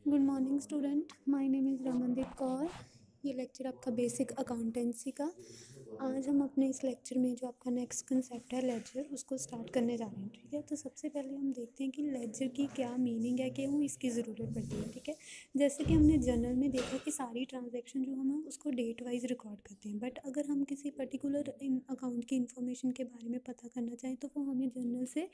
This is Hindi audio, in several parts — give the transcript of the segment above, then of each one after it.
Good morning student, my name is Ramandeep Kaur. ये लेक्चर आपका बेसिक अकाउंटेंसी का। आज हम अपने इस लेक्चर में जो आपका नेक्स्ट कंसेप्ट है लेजर, उसको स्टार्ट करने जा रहे हैं। ठीक है, तो सबसे पहले हम देखते हैं कि लेजर की क्या मीनिंग है, क्यों इसकी ज़रूरत पड़ती है। ठीक है, जैसे कि हमने जर्नल में देखा कि सारी ट्रांजैक्शन जो हम हैं उसको डेट वाइज रिकॉर्ड करते हैं, बट अगर हम किसी पर्टिकुलर अकाउंट की इन्फॉर्मेशन के बारे में पता करना चाहें तो वो हमें जर्नल से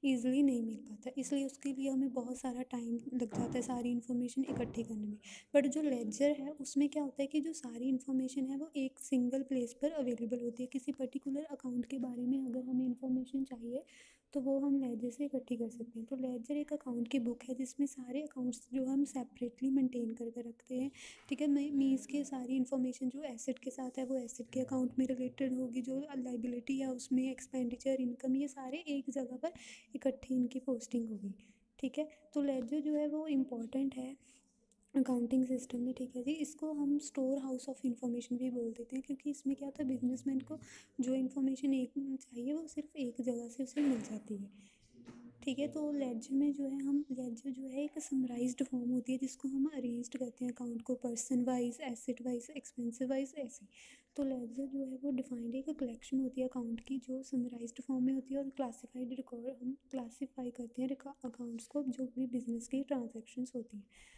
ईज़िली नहीं मिल पाता, इसलिए उसके लिए हमें बहुत सारा टाइम लग जाता है सारी इन्फॉर्मेशन इकट्ठी करने में। बट जो लेजर है उसमें क्या होता है कि जो सारी इन्फॉर्मेशन है वो एक सिंगल प्लेस पर अवेलेबल होती है। किसी पर्टिकुलर अकाउंट के बारे में अगर हमें इन्फॉर्मेशन चाहिए तो वो हम लेजर से इकट्ठी कर सकते हैं। तो लेजर एक अकाउंट की बुक है जिसमें सारे अकाउंट्स जो हम सेपरेटली मेंटेन करके रखते हैं। ठीक है, मीन्स के सारी इन्फॉर्मेशन जो एसेट के साथ है वो एसेट के अकाउंट में रिलेटेड होगी, जो लाइबिलिटी है उसमें एक्सपेंडिचर, इनकम, ये सारे एक जगह पर इकट्ठी इनकी पोस्टिंग होगी। ठीक है, तो लेजर जो है वो इम्पॉर्टेंट है अकाउंटिंग सिस्टम में। ठीक है जी, इसको हम स्टोर हाउस ऑफ इंफॉर्मेशन भी बोल देते हैं, क्योंकि इसमें क्या होता है, बिजनेसमैन को जो इन्फॉर्मेशन एक चाहिए वो सिर्फ एक जगह से उसे मिल जाती है। ठीक है, तो लेजर में जो है हम लेजर जो है एक समराइज्ड फॉर्म होती है जिसको हम अरेंज्ड करते हैं अकाउंट को person wise, asset wise, expensive wise, ऐसे। तो लेजर जो है वो डिफाइंड एक कलेक्शन होती है अकाउंट की जो समराइज्ड फॉर्म में होती है, और क्लासिफाइड रिकॉर्ड हम क्लासीफाई करते हैं अकाउंट्स को जो भी बिजनेस की ट्रांजेक्शन्स होती हैं।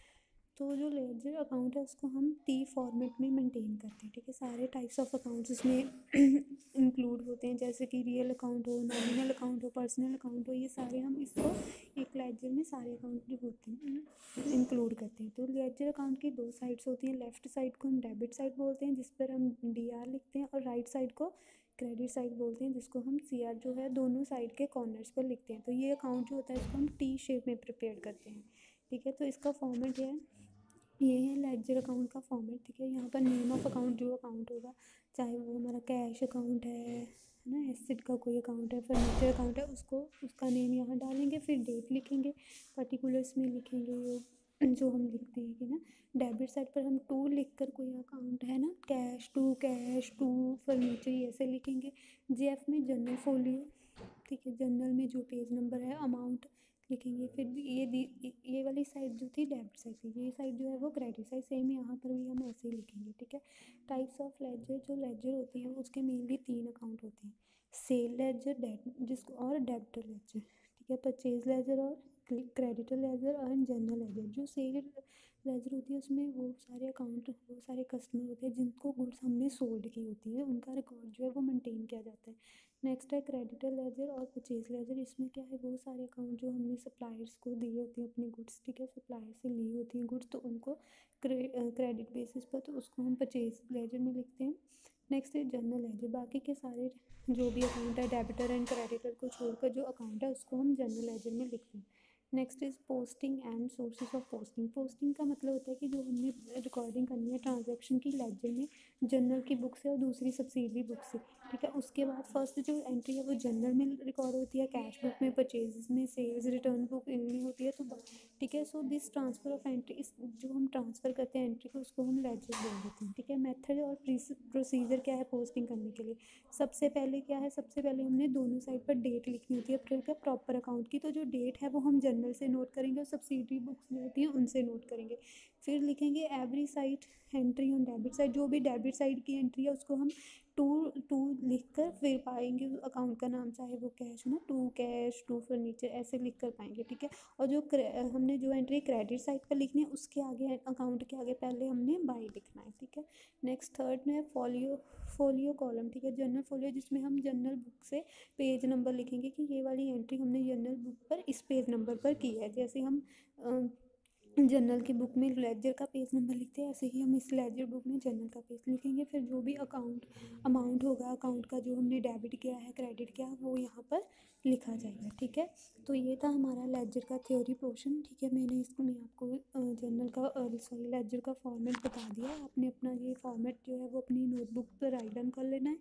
तो जो लेजर अकाउंट है उसको हम टी फॉर्मेट में मेंटेन करते हैं। ठीक है, सारे टाइप्स ऑफ अकाउंट्स उसमें इंक्लूड होते हैं, जैसे कि रियल अकाउंट हो, नॉमिनल अकाउंट हो, पर्सनल अकाउंट हो, ये सारे हम इसको एक लेजर में सारे अकाउंट जो होते हैं इंक्लूड करते हैं। तो लेजर अकाउंट की दो साइड्स होती हैं। लेफ्ट साइड को हम डेबिट साइड बोलते हैं जिस पर हम DR लिखते हैं, और राइट साइड को क्रेडिट साइड बोलते हैं जिसको हम CR जो है दोनों साइड के कॉर्नर्स पर लिखते हैं। तो ये अकाउंट जो होता है इसको हम T शेप में प्रिपेयर करते हैं। ठीक है, तो इसका फॉर्मेट है, ये है लेजर अकाउंट का फॉर्मेट। ठीक है, यहाँ पर नेम ऑफ अकाउंट जो अकाउंट होगा, चाहे वो हमारा कैश अकाउंट है ना, एसेट का कोई अकाउंट है, फर्नीचर अकाउंट है, उसको उसका नेम यहाँ डालेंगे, फिर डेट लिखेंगे, पर्टिकुलर्स में लिखेंगे जो हम लिखते हैं कि ना। डेबिट साइड पर हम टू लिख कर कोई अकाउंट है ना, कैश टू फर्नीचर, ये ऐसे लिखेंगे। JF में जनरल फोलियो। ठीक है, जनरल में जो पेज नंबर है, अमाउंट लिखेंगे। फिर ये वाली साइड जो थी डेबिट साइड थी, ये साइड जो है वो क्रेडिट साइड, सेम यहाँ पर भी हम ऐसे ही लिखेंगे। ठीक है, टाइप्स ऑफ लेजर जो लेजर होती हैं उसके मेनली 3 अकाउंट होते हैं, सेल लेजर, डेट जिसको, और डेब्टर लेजर। ठीक है, परचेज लेजर और क्रेडिटर लेजर और जनरल लेजर। जो सेल लेजर होती है उसमें वो सारे अकाउंट, वो सारे कस्टमर होते हैं जिनको गुड्स हमने सोल्ड की होती है, उनका रिकॉर्ड जो है वो मेंटेन किया जाता है। नेक्स्ट है क्रेडिटर लेजर और परचेज लेजर। इसमें क्या है, वो सारे अकाउंट जो हमने सप्लायर्स को दिए होती हैं अपनी गुड्स। ठीक है, सप्लायर से ली होती हैं गुड्स, तो उनको क्रेडिट बेसिस पर, तो उसको हम परचेज लेजर में लिखते हैं। नेक्स्ट है जनरल लेजर। बाकी के सारे जो भी अकाउंट है डेबिटर एंड क्रेडिटर को छोड़कर जो अकाउंट है उसको हम जनरल लेजर में लिखते हैं। Next is posting and sources of posting. Posting का मतलब होता है कि जो हमने रिकॉर्डिंग करनी है ट्रांजैक्शन की लेजर में, जनरल की बुक से और दूसरी सब्सिडरी बुक से। ठीक है, उसके बाद फर्स्ट जो एंट्री है वो जनरल में रिकॉर्ड होती है, कैश बुक में, परचेज में, सेल्स रिटर्न बुक इनमें होती है। तो ठीक है, so this transfer of entry, इस जो हम ट्रांसफ़र करते हैं एंट्री को, उसको हम लेजर बोल देते हैं। ठीक है, मेथड और प्रोसीजर क्या है पोस्टिंग करने के लिए। सबसे पहले क्या है, सबसे पहले हमने दोनों साइड पर डेट लिखनी होती है प्रॉपर अकाउंट की। तो जो डेट है वो हम जनरल से नोट करेंगे और सब्सिडरी बुक्स जो होती हैं उनसे नोट करेंगे। फिर लिखेंगे every side entry on debit side, जो भी डेबिट साइड की एंट्री है उसको हम टू टू लिख कर फिर पाएंगे अकाउंट का नाम, चाहे वो कैश हो ना, टू कैश, टू फर्नीचर, ऐसे लिख कर पाएंगे। ठीक है, और जो हमने जो एंट्री क्रेडिट साइड पर लिखनी है उसके आगे, अकाउंट के आगे पहले हमने बाई लिखना है। ठीक है, नेक्स्ट थर्ड में फोलियो कॉलम। ठीक है, जनरल फोलियो, जिसमें हम जनरल बुक से पेज नंबर लिखेंगे कि ये वाली एंट्री हमने जनरल बुक पर इस पेज नंबर पर की है। जैसे हम जनरल की बुक में लेजर का पेज नंबर लिखते हैं, ऐसे ही हम इस लेजर बुक में जनरल का पेज लिखेंगे। फिर जो भी अमाउंट होगा अकाउंट का, जो हमने डेबिट किया है, क्रेडिट किया, वो यहाँ पर लिखा जाएगा। ठीक है, तो ये था हमारा लेजर का थ्योरी पोर्शन। ठीक है, मैंने आपको लेजर का फॉर्मेट बता दिया। आपने अपना ये फॉर्मेट जो है वो अपनी नोटबुक पर राइट डाउन कर लेना है।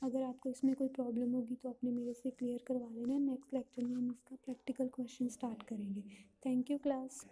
अगर आपको इसमें कोई प्रॉब्लम होगी तो आपने मेरे से क्लियर करवा लेना है। नेक्स्ट लेक्चर में हम इसका प्रैक्टिकल क्वेश्चन स्टार्ट करेंगे। Thank you class.